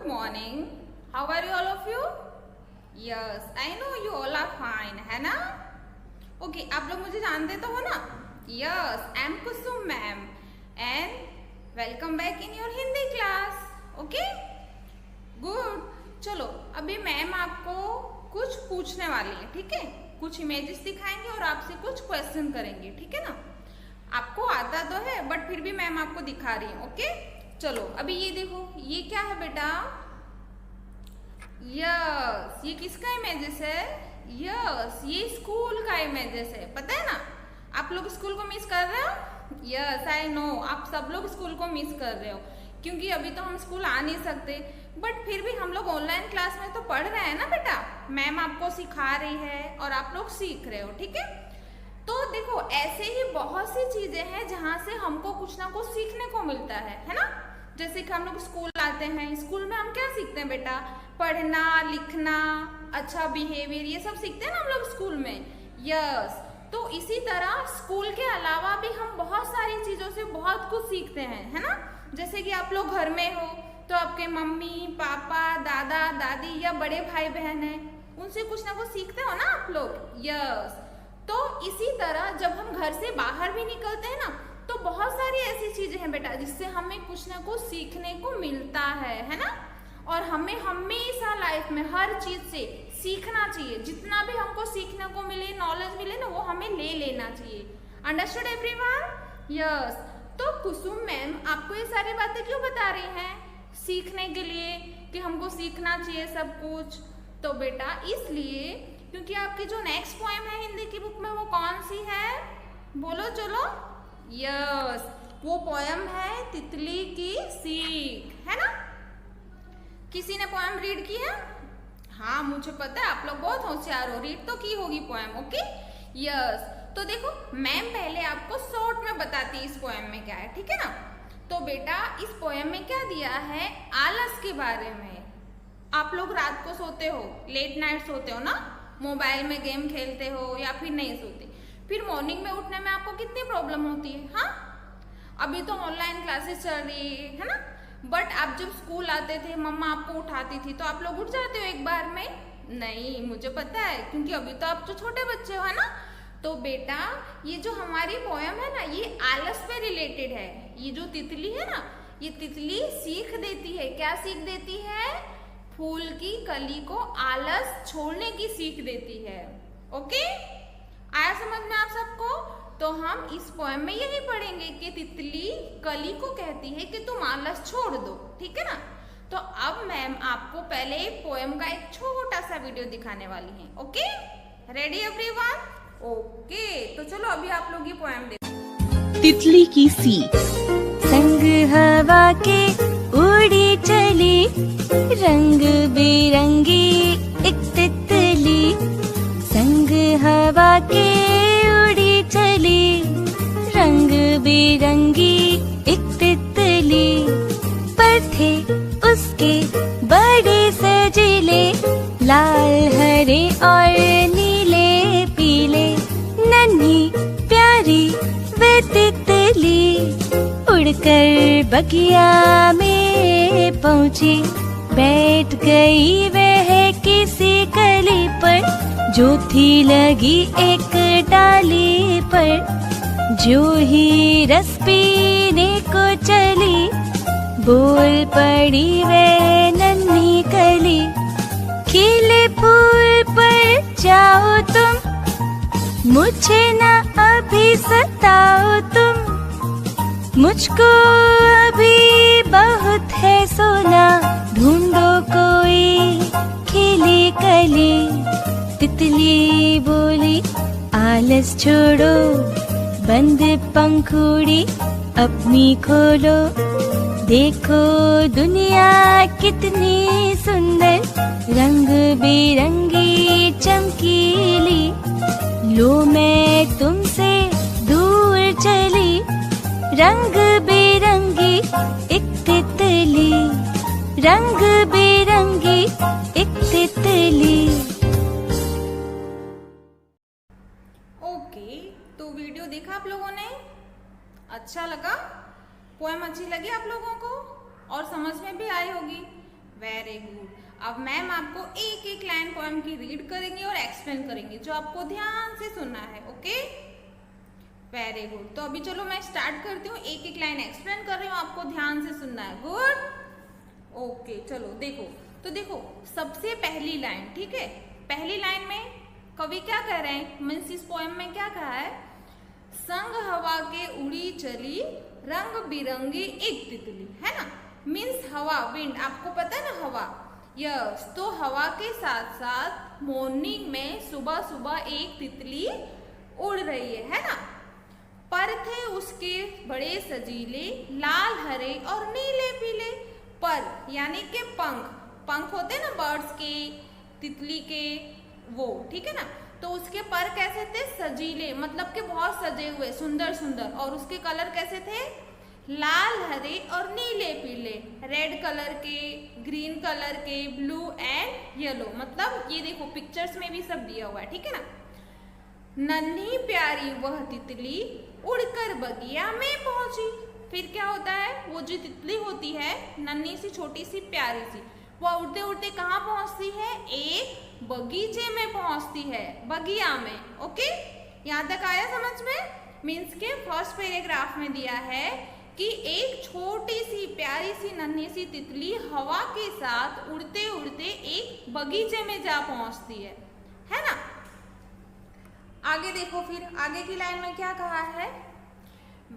Good morning. How are you all of you? Yes, I know you all are fine, है ना? Okay, आप लोग मुझे जानते तो हो ना? Yes, I am Kusum ma'am and welcome back in your Hindi class. Okay? Good. चलो अभी मैम आपको कुछ पूछने वाली है, ठीक है? कुछ इमेजेस दिखाएंगे और आपसे कुछ क्वेश्चन करेंगे, ठीक है ना? आपको आता तो है बट फिर भी मैम आपको दिखा रही है, ओके? चलो अभी ये देखो, ये क्या है बेटा? यस, ये किसका इमेजेस है? यस, ये स्कूल का इमेजेस है, पता है ना? आप लोग स्कूल को मिस कर रहे हो? यस आई नो, आप सब लोग स्कूल को मिस कर रहे हो क्योंकि अभी तो हम स्कूल आ नहीं सकते, बट फिर भी हम लोग ऑनलाइन क्लास में तो पढ़ रहे हैं ना बेटा। मैम आपको सिखा रही है और आप लोग सीख रहे हो, ठीक है? तो देखो ऐसे ही बहुत सी चीजें हैं जहाँ से हमको कुछ ना कुछ सीखने को मिलता है ना? जैसे कि हम लोग स्कूल आते हैं, स्कूल में हम क्या सीखते हैं बेटा? पढ़ना, लिखना, अच्छा बिहेवियर, ये सब सीखते हैं ना हम लोग स्कूल में। यस, तो इसी तरह स्कूल के अलावा भी हम बहुत सारी चीजों से बहुत कुछ सीखते हैं, है ना? जैसे कि आप लोग घर में हो तो आपके मम्मी पापा, दादा दादी या बड़े भाई बहन हैं, उनसे कुछ ना कुछ सीखते हो ना आप लोग। यस, तो इसी तरह जब हम घर से बाहर भी निकलते हैं ना तो बहुत सारी ऐसी चीजें हैं बेटा जिससे हमें कुछ ना कुछ सीखने को मिलता है ना? और हमें हमेशा लाइफ में हर चीज से सीखना चाहिए, जितना भी हमको सीखने को मिले, नॉलेज मिले ना, वो हमें ले लेना चाहिए। Understood everyone? यस, तो कुसुम मैम आपको ये सारी बातें क्यों बता रही हैं? सीखने के लिए, कि हमको सीखना चाहिए सब कुछ। तो बेटा इसलिए क्योंकि आपकी जो नेक्स्ट पोएम है हिंदी की बुक में वो कौन सी है? बोलो चलो। यस, वो पोएम है तितली की सीख, है ना? किसी ने पोएम रीड की है? हाँ मुझे पता है, आप लोग बहुत होशियार हो, रीड तो की होगी पोएम, ओके? यस, तो देखो मैम पहले आपको शॉर्ट में बताती है इस पोएम में क्या है, ठीक है ना? तो बेटा इस पोएम में क्या दिया है? आलस के बारे में। आप लोग रात को सोते हो, लेट नाइट सोते हो ना, मोबाइल में गेम खेलते हो या फिर नहीं सोते, फिर मॉर्निंग में उठने में आपको कितनी प्रॉब्लम होती है? हाँ, अभी तो ऑनलाइन क्लासेस चल रही है ना, बट आप जब स्कूल आते थे मम्मा आपको उठाती थी तो आप लोग उठ जाते हो एक बार में? नहीं, मुझे पता है क्योंकि अभी तो आप तो छोटे बच्चे हो, है ना? तो बेटा ये जो हमारी पोएम है ना, ये आलस पे रिलेटेड है। ये जो तितली है ना, ये तितली सीख देती है। क्या सीख देती है? फूल की कली को आलस छोड़ने की सीख देती है। ओके, आया समझ में आप सबको? तो हम इस पोएम में यही पढ़ेंगे कि तितली कली को कहती है कि तुम आलस छोड़ दो, ठीक है ना? तो अब मैम आपको पहले पोएम का एक छोटा सा वीडियो दिखाने वाली है। Okay, ready everyone? ओके, तो चलो अभी आप लोग ये पोएम देखो। तितली की सीख। संग हवा के उड़ी चली, रंग बिरंगी एक तितली। संग हवा के उड़ी चली, रंग बिरंगी एक तितली। पर थे उसके बड़े सजीले, लाल हरे और नीले पीले। नन्ही प्यारी वे तितली, उड़कर बगिया में पहुंची। बैठ गई वह किसी कली पर, जो थी लगी एक डाली पर। जो ही रस पीने को चली, बोल पड़ी वह नन्ही कली। खिले फूल पर जाओ तुम, मुझे न अभी सताओ तुम। मुझको अभी बहुत है सोना, ढूंढो कोई खिली कली। तितली बोली आलस छोड़ो, बंद पंखुड़ी अपनी खोलो। देखो दुनिया कितनी सुंदर, रंग बिरंगी चमकीली। लो मैं तुमसे दूर चली, रंग बिरंगी एक तितली। रंग बिरंगी एक तितली। ओके, तो वीडियो देखा आप लोगों ने? अच्छा लगा? पोएम अच्छी लगी आप लोगों को और समझ में भी आई होगी? Very good. अब मैम आपको एक एक लाइन पोएम की रीड करेंगे और एक्सप्लेन करेंगे, जो आपको ध्यान से सुनना है। Okay, very good. तो अभी चलो मैं स्टार्ट करती हूँ, एक एक लाइन एक्सप्लेन कर रही हूँ, आपको ध्यान से सुनना है। Good, okay. चलो देखो, तो देखो सबसे पहली लाइन, ठीक है, पहली लाइन में कवि क्या कह रहे हैं, मीन्स इस पोएम में क्या कहा है, संग हवा के उड़ी चली रंग बिरंगी एक तितली, है ना। मीन्स हवा, विंड, आपको पता है ना हवा, यस। तो हवा के साथ साथ मॉर्निंग में सुबह सुबह एक तितली उड़ रही है ना। पर थे उसके बड़े सजीले, लाल हरे और नीले पीले। पर यानी कि पंख, पंख होते हैं ना बर्ड्स के, तितली के, वो, ठीक है ना। तो उसके पर कैसे थे, सजीले, मतलब कि बहुत सजे हुए, सुंदर सुंदर। और उसके कलर कैसे थे, लाल हरे और नीले पीले, रेड कलर के, ग्रीन कलर के, ब्लू एंड येलो। मतलब ये देखो पिक्चर्स में भी सब दिया हुआ है, ठीक है ना। नन्ही प्यारी वह तितली उड़कर बगिया में पहुंची। फिर क्या होता है, वो जो तितली होती है नन्ही सी छोटी सी प्यारी सी, वो उड़ते उड़ते कहाँ पहुंचती है, एक बगीचे में पहुंचती है, बगिया में। ओके, यहाँ तक आया समझ में। मीन्स के फर्स्ट पैराग्राफ में दिया है कि एक छोटी सी प्यारी सी नन्ही सी तितली हवा के साथ उड़ते उड़ते एक बगीचे में जा पहुंचती है ना। आगे देखो, फिर आगे की लाइन में क्या कहा है,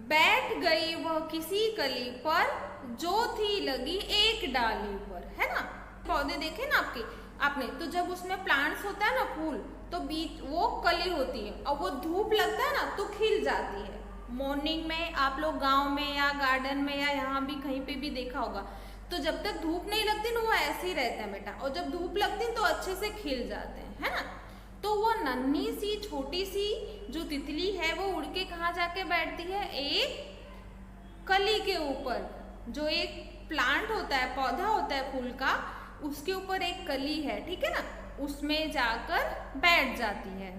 बैठ गई वह किसी कली पर जो थी लगी एक डाली पर, है ना। पौधे देखे ना आपने, तो जब उसमें प्लांट्स होता है ना, फूल, तो बीच वो कली होती है और वो धूप लगता है ना तो खिल जाती है। मॉर्निंग में आप लोग गांव में या गार्डन में या यहाँ भी कहीं पे भी देखा होगा, तो जब तक धूप नहीं लगती ना वो ऐसे ही रहते हैं बेटा, और जब धूप लगती है तो अच्छे से खिल जाते हैं, है ना। तो वो नन्ही सी छोटी सी जो तितली है वो उड़ के कहाँ जाके बैठती है, एक कली के ऊपर। जो एक प्लांट होता है, पौधा होता है फूल का, उसके ऊपर एक कली है, ठीक है ना, उसमें जाकर बैठ जाती है।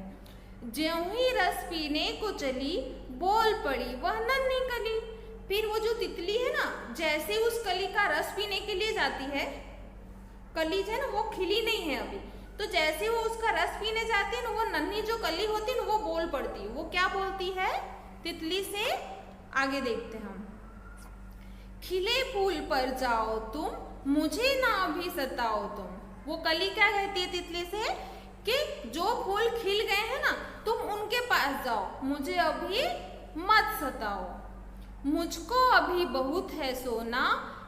ज्यों ही रस पीने को चली बोल पड़ी वह नन्ही कली। फिर वो जो तितली है ना, जैसे उस कली का रस पीने के लिए जाती है, कली है ना वो खिली नहीं है अभी, तो जैसे वो उसका रस पीने जाती है ना, वो नन्ही जो कली होती है ना वो बोल पड़ती है। वो क्या बोलती है तितली से, आगे देखते हैं हम। खिले फूल पर जाओ तुम, मुझे ना अभी सताओ तुम। वो कली क्या कहती है तितली से कि जो फूल खिल गए हैं ना तुम उनके पास जाओ, मुझे अभी मत सताओ। मुझको अभी बहुत है सोना,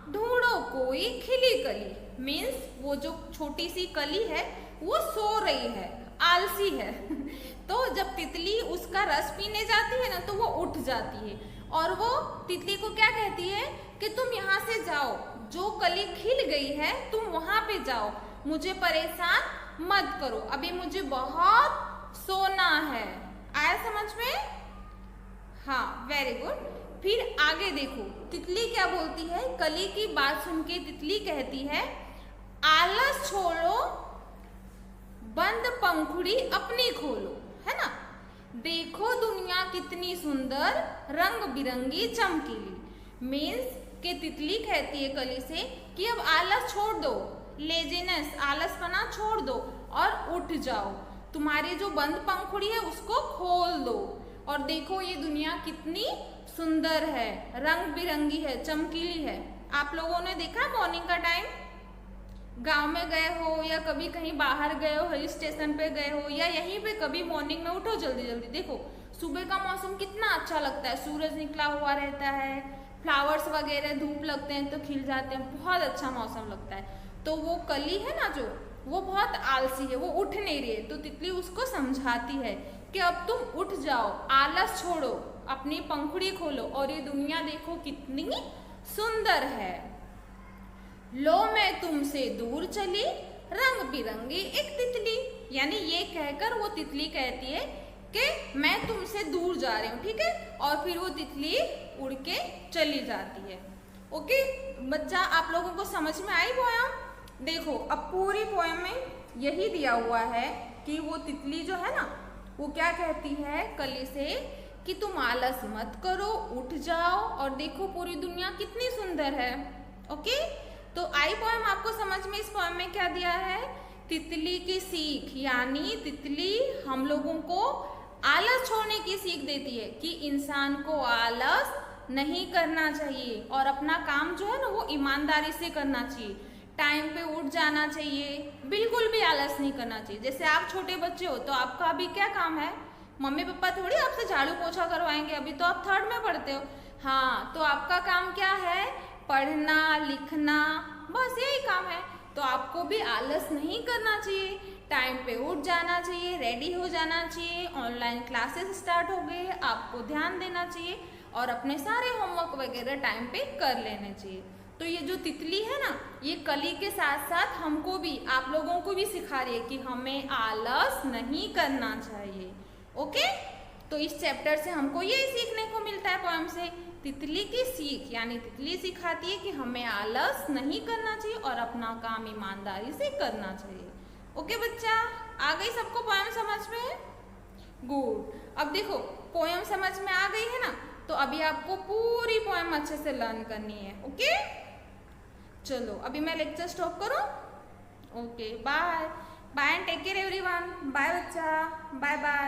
ढूंढो कोई खिली कली। मीन्स वो जो छोटी सी कली है वो सो रही है, आलसी है। तो जब तितली उसका रस पीने जाती है ना तो वो उठ जाती है और वो तितली को क्या कहती है कि तुम यहाँ से जाओ, जो कली खिल गई है तुम वहां पे जाओ, मुझे परेशान मत करो, अभी मुझे बहुत सोना है। आया समझ में, हाँ, वेरी गुड। फिर आगे देखो तितली क्या बोलती है, कली की बात सुन के तितली कहती है, आलस छोड़ो बंद पंखुड़ी अपनी खोलो, है ना। देखो दुनिया कितनी सुंदर रंग बिरंगी चमकीली। मीन्स के तितली कहती है कली से कि अब आलस छोड़ दो, लेजीनेस, आलसपना छोड़ दो और उठ जाओ, तुम्हारी जो बंद पंखुड़ी है उसको खोल दो और देखो ये दुनिया कितनी सुंदर है, रंग बिरंगी है, चमकीली है। आप लोगों ने देखा मॉर्निंग का टाइम, गांव में गए हो या कभी कहीं बाहर गए हो, हिल स्टेशन पे गए हो या यहीं पे कभी मॉर्निंग में उठो जल्दी जल्दी, देखो सुबह का मौसम कितना अच्छा लगता है, सूरज निकला हुआ रहता है, फ्लावर्स वगैरह धूप लगते हैं तो खिल जाते हैं, बहुत अच्छा मौसम लगता है। तो वो कली है ना जो, वो बहुत आलसी है, वो उठ नहीं रही है, तो तितली उसको समझाती है कि अब तुम उठ जाओ, आलस छोड़ो, अपनी पंखुड़ी खोलो और ये दुनिया देखो कितनी सुंदर है। लो मैं तुमसे दूर चली रंग बिरंगी एक तितली, यानी ये कहकर वो तितली कहती है कि मैं तुमसे दूर जा रही हूँ, ठीक है, और फिर वो तितली उड़ के चली जाती है। ओके बच्चा, आप लोगों को समझ में आई पोयम? देखो अब पूरी पोयम में यही दिया हुआ है कि वो तितली जो है ना वो क्या कहती है कली से कि तुम आलस मत करो, उठ जाओ और देखो पूरी दुनिया कितनी सुंदर है। ओके, तो आई पोएम आपको समझ में, इस पोएम में क्या दिया है? तितली की सीख, यानी तितली हम लोगों को आलस छोड़ने की सीख देती है कि इंसान को आलस नहीं करना चाहिए और अपना काम जो है ना वो ईमानदारी से करना चाहिए, टाइम पे उठ जाना चाहिए, बिल्कुल भी आलस नहीं करना चाहिए। जैसे आप छोटे बच्चे हो तो आपका अभी क्या काम है? मम्मी पापा थोड़ी आपसे झाड़ू पोछा करवाएंगे, अभी तो आप 3rd में पढ़ते हो। हाँ, तो आपका काम क्या है? पढ़ना लिखना, बस यही काम है। तो आपको भी आलस नहीं करना चाहिए, टाइम पे उठ जाना चाहिए, रेडी हो जाना चाहिए। ऑनलाइन क्लासेस स्टार्ट हो गए, आपको ध्यान देना चाहिए और अपने सारे होमवर्क वगैरह टाइम पे कर लेने चाहिए। तो ये जो तितली है ना, ये कली के साथ साथ हमको भी, आप लोगों को भी सिखा रही है कि हमें आलस नहीं करना चाहिए। ओके, तो इस चैप्टर से हमको यही सीखने को मिलता है पोएम से, तितली की सीख, यानी तितली सिखाती है कि हमें आलस नहीं करना चाहिए और अपना काम ईमानदारी से करना चाहिए। ओके बच्चा, आ गई सबको पोएम समझ में? गुड। अब देखो पोएम समझ में आ गई है ना, तो अभी आपको पूरी पोएम अच्छे से लर्न करनी है। ओके, चलो अभी मैं लेक्चर स्टॉप करूं। Okay, bye bye and take care everyone. Bye बच्चा, बाय बाय।